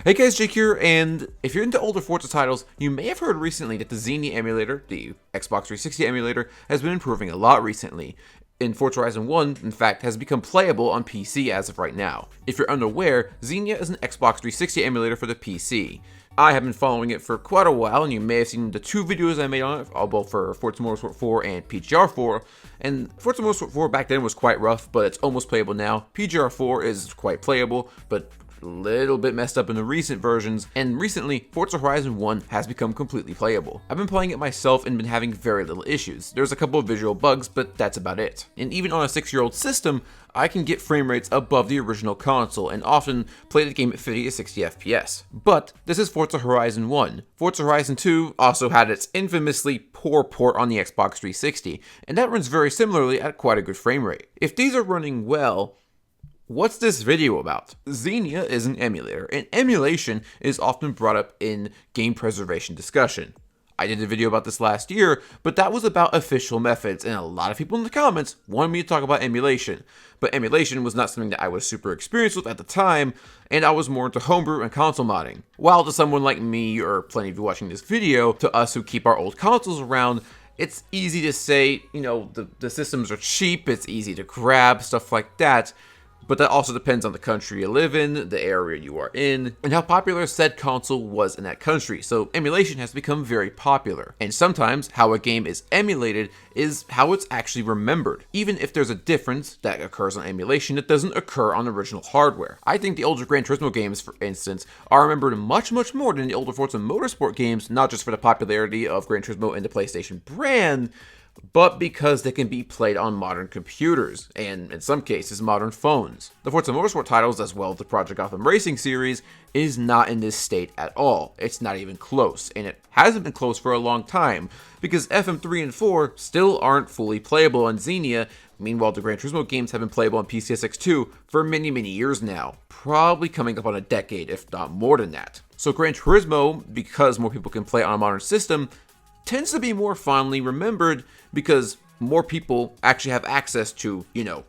Hey guys, Jake here, and if you're into older Forza titles, you may have heard recently that the Xenia emulator, the Xbox 360 emulator, has been improving a lot recently. And Forza Horizon 1, in fact, has become playable on PC as of right now. If you're unaware, Xenia is an Xbox 360 emulator for the PC. I have been following it for quite a while, and you may have seen the 2 videos I made on it, all both for Forza Motorsport 4 and PGR 4. And Forza Motorsport 4 back then was quite rough, but it's almost playable now. PGR 4 is quite playable, but a little bit messed up in the recent versions, and recently Forza Horizon 1 has become completely playable. I've been playing it myself and been having very little issues. There's a couple of visual bugs, but that's about it. And even on a 6-year-old system, I can get frame rates above the original console and often play the game at 50 to 60 FPS. But this is Forza Horizon 1. Forza Horizon 2 also had its infamously poor port on the Xbox 360, and that runs very similarly at quite a good frame rate. If these are running well, what's this video about? Xenia is an emulator, and emulation is often brought up in game preservation discussion. I did a video about this last year, but that was about official methods, and a lot of people in the comments wanted me to talk about emulation. But emulation was not something that I was super experienced with at the time, and I was more into homebrew and console modding. While to someone like me, or plenty of you watching this video, to us who keep our old consoles around, it's easy to say, the systems are cheap, it's easy to grab, stuff like that. But that also depends on the country you live in, the area you are in, and how popular said console was in that country. So emulation has become very popular. And sometimes how a game is emulated is how it's actually remembered, even if there's a difference that occurs on emulation that doesn't occur on original hardware. I think the older Gran Turismo games, for instance, are remembered much more than the older Forza Motorsport games, not just for the popularity of Gran Turismo and the PlayStation brand, but because they can be played on modern computers, and in some cases modern phones. The Forza Motorsport titles, as well as the Project Gotham Racing series, is not in this state at all. It's not even close, and it hasn't been close for a long time, because FM3 and 4 still aren't fully playable on Xenia. Meanwhile, the Gran Turismo games have been playable on PCSX2 for many years now, probably coming up on a decade, if not more than that. So Gran Turismo, because more people can play on a modern system, tends to be more fondly remembered because more people actually have access to,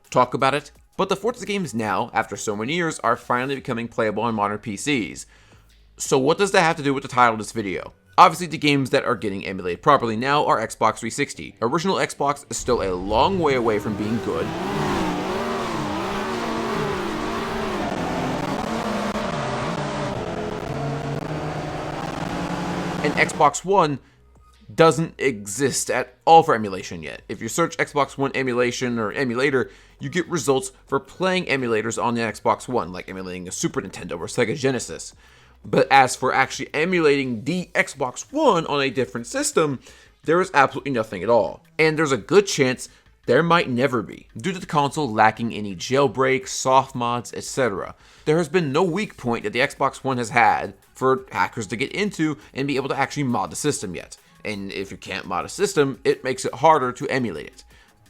talk about it. But the Forza games now, after so many years, are finally becoming playable on modern PCs. So what does that have to do with the title of this video? Obviously, the games that are getting emulated properly now are Xbox 360. Original Xbox is still a long way away from being good. And Xbox One doesn't exist at all for emulation yet. If you search Xbox One emulation or emulator, you get results for playing emulators on the Xbox One, like emulating a Super Nintendo or Sega Genesis. But as for actually emulating the Xbox One on a different system, there is absolutely nothing at all. And there's a good chance there might never be, due to the console lacking any jailbreaks, soft mods, etc. There has been no weak point that the Xbox One has had for hackers to get into and be able to actually mod the system yet. And if you can't mod a system, it makes it harder to emulate it.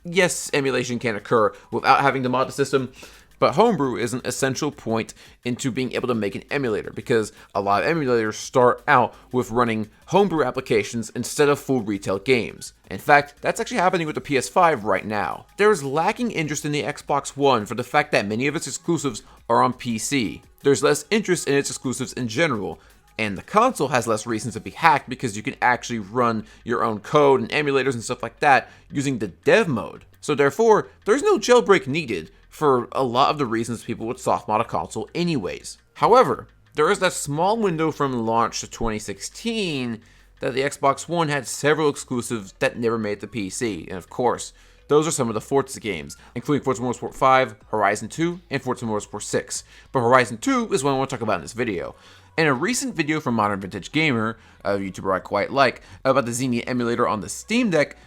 Yes, emulation can occur without having to mod the system, but homebrew is an essential point into being able to make an emulator, because a lot of emulators start out with running homebrew applications instead of full retail games. In fact, that's actually happening with the PS5 right now. There is lacking interest in the Xbox One for the fact that many of its exclusives are on PC. There's less interest in its exclusives in general, and the console has less reasons to be hacked because you can actually run your own code and emulators and stuff like that using the dev mode. So therefore, there's no jailbreak needed for a lot of the reasons people would soft mod a console anyways. However, there is that small window from launch to 2016 that the Xbox One had several exclusives that never made the PC, and of course, those are some of the Forza games, including Forza Motorsport 5, Horizon 2, and Forza Motorsport 6. But Horizon 2 is what I want to talk about in this video. And a recent video from Modern Vintage Gamer, a YouTuber I quite like, about the Xenia emulator on the Steam Deck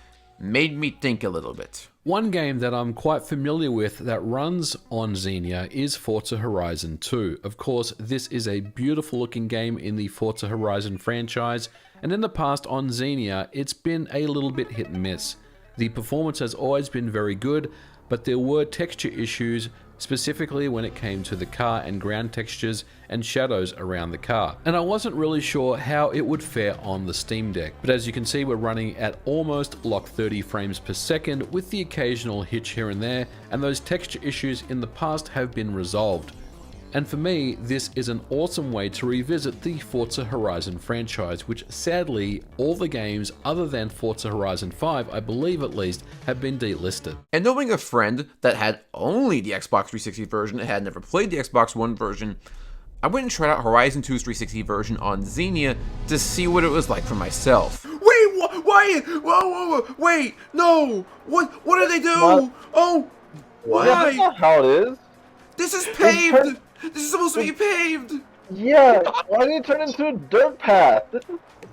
made me think a little bit. One game that I'm quite familiar with that runs on Xenia is Forza Horizon 2. Of course, this is a beautiful looking game in the Forza Horizon franchise, and in the past on Xenia, it's been a little bit hit and miss. The performance has always been very good, but there were texture issues, specifically when it came to the car and ground textures and shadows around the car. And I wasn't really sure how it would fare on the Steam Deck, but as you can see, we're running at almost lock 30 frames per second with the occasional hitch here and there, and those texture issues in the past have been resolved. And for me, this is an awesome way to revisit the Forza Horizon franchise, which sadly, all the games other than Forza Horizon 5, I believe at least, have been delisted. And knowing a friend that had only the Xbox 360 version and had never played the Xbox One version, I went and tried out Horizon 2's 360 version on Xenia to see what it was like for myself. Wait, why? Whoa, wait, no! What did they do? What? Oh, What? why? That's not how it is. This is paved! This is supposed to be paved! Yeah, why did it turn into a dirt path?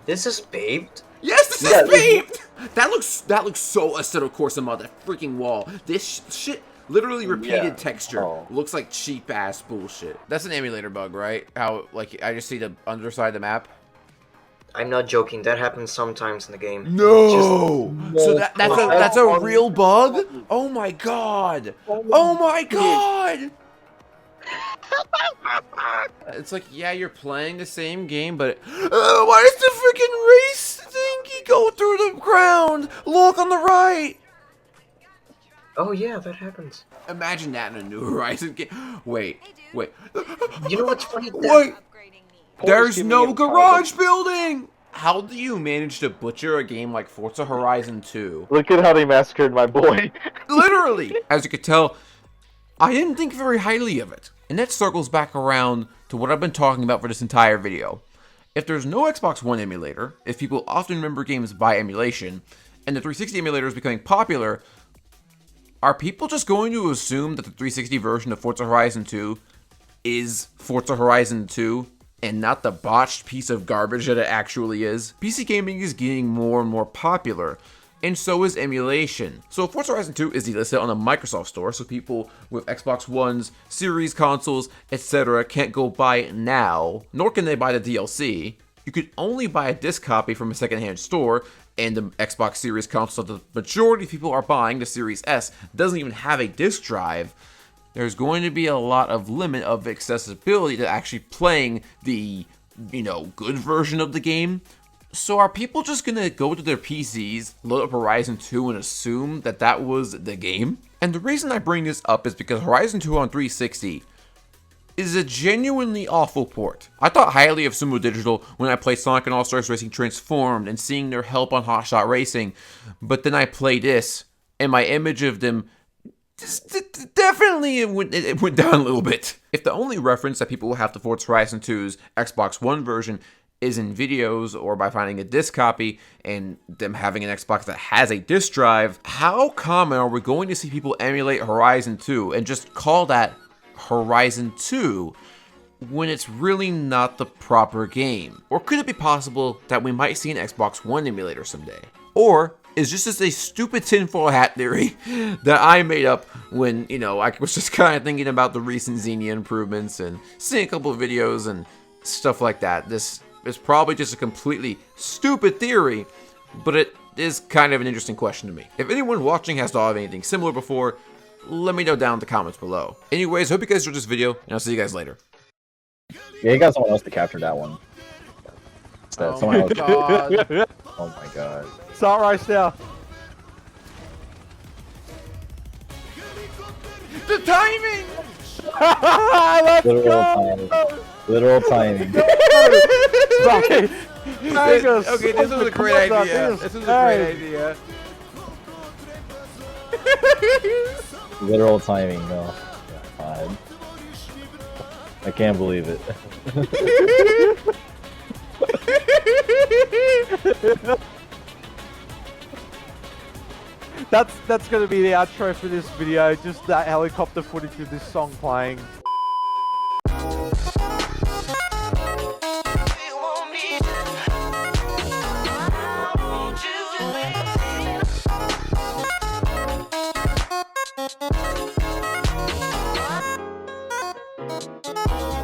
This is paved? Yes, this Yeah, is paved! That looks so acetylcorsium course on that freaking wall. This shit, literally repeated Yeah. texture. Oh. Looks like cheap ass bullshit. That's an emulator bug, right? How, like, I just see the underside of the map. I'm not joking, that happens sometimes in the game. No! So that's a on- real bug? Oh my god! Oh my god! It's like, yeah, you're playing the same game, but why does the freaking race thingy go through the ground? Look on the right. Oh yeah, that happens. Imagine that in a New Horizon game. Wait. You know what's funny? Wait. There's giving no you garage building. How do you manage to butcher a game like Forza Horizon 2? Look at how they massacred my boy. Literally! As you could tell, I didn't think very highly of it. And that circles back around to what I've been talking about for this entire video. If there's no Xbox One emulator, if people often remember games by emulation, and the 360 emulator is becoming popular, are people just going to assume that the 360 version of Forza Horizon 2 is Forza Horizon 2 and not the botched piece of garbage that it actually is? PC gaming is getting more and more popular, and so is emulation. So Forza Horizon 2 is delisted on the Microsoft Store, so people with Xbox Ones, Series consoles, etc. can't go buy it now, nor can they buy the DLC. You could only buy a disc copy from a secondhand store, and the Xbox Series console that the majority of people are buying, the Series S, doesn't even have a disc drive. There's going to be a lot of limit of accessibility to actually playing the, good version of the game. So are people just gonna go to their PCs, load up Horizon 2 and assume that that was the game? And the reason I bring this up is because Horizon 2 on 360 is a genuinely awful port. I thought highly of Sumo Digital when I played Sonic and All-Stars Racing Transformed and seeing their help on Hotshot Racing, but then I played this, and my image of them definitely it went down a little bit. If the only reference that people will have to Forza Horizon 2's Xbox One version is in videos or by finding a disc copy and them having an Xbox that has a disc drive, how common are we going to see people emulate Horizon 2 and just call that Horizon 2 when it's really not the proper game? Or could it be possible that we might see an Xbox One emulator someday? Or is just a stupid tinfoil hat theory that I made up when, I was just kind of thinking about the recent Xenia improvements and seeing a couple of videos and stuff like that. This is probably just a completely stupid theory, but it is kind of an interesting question to me. If anyone watching has thought of anything similar before, let me know down in the comments below. Anyways, hope you guys enjoyed this video, and I'll see you guys later. Yeah, you got someone else to capture that one. Oh Someone my else. god. Oh my god. Start race now. The timing! Let's Literal go! timing. Literal timing. Okay, this was a great idea. This was a great idea. Literal timing, no. God. I can't believe it. That's gonna be the outro for this video. Just that helicopter footage of this song playing. You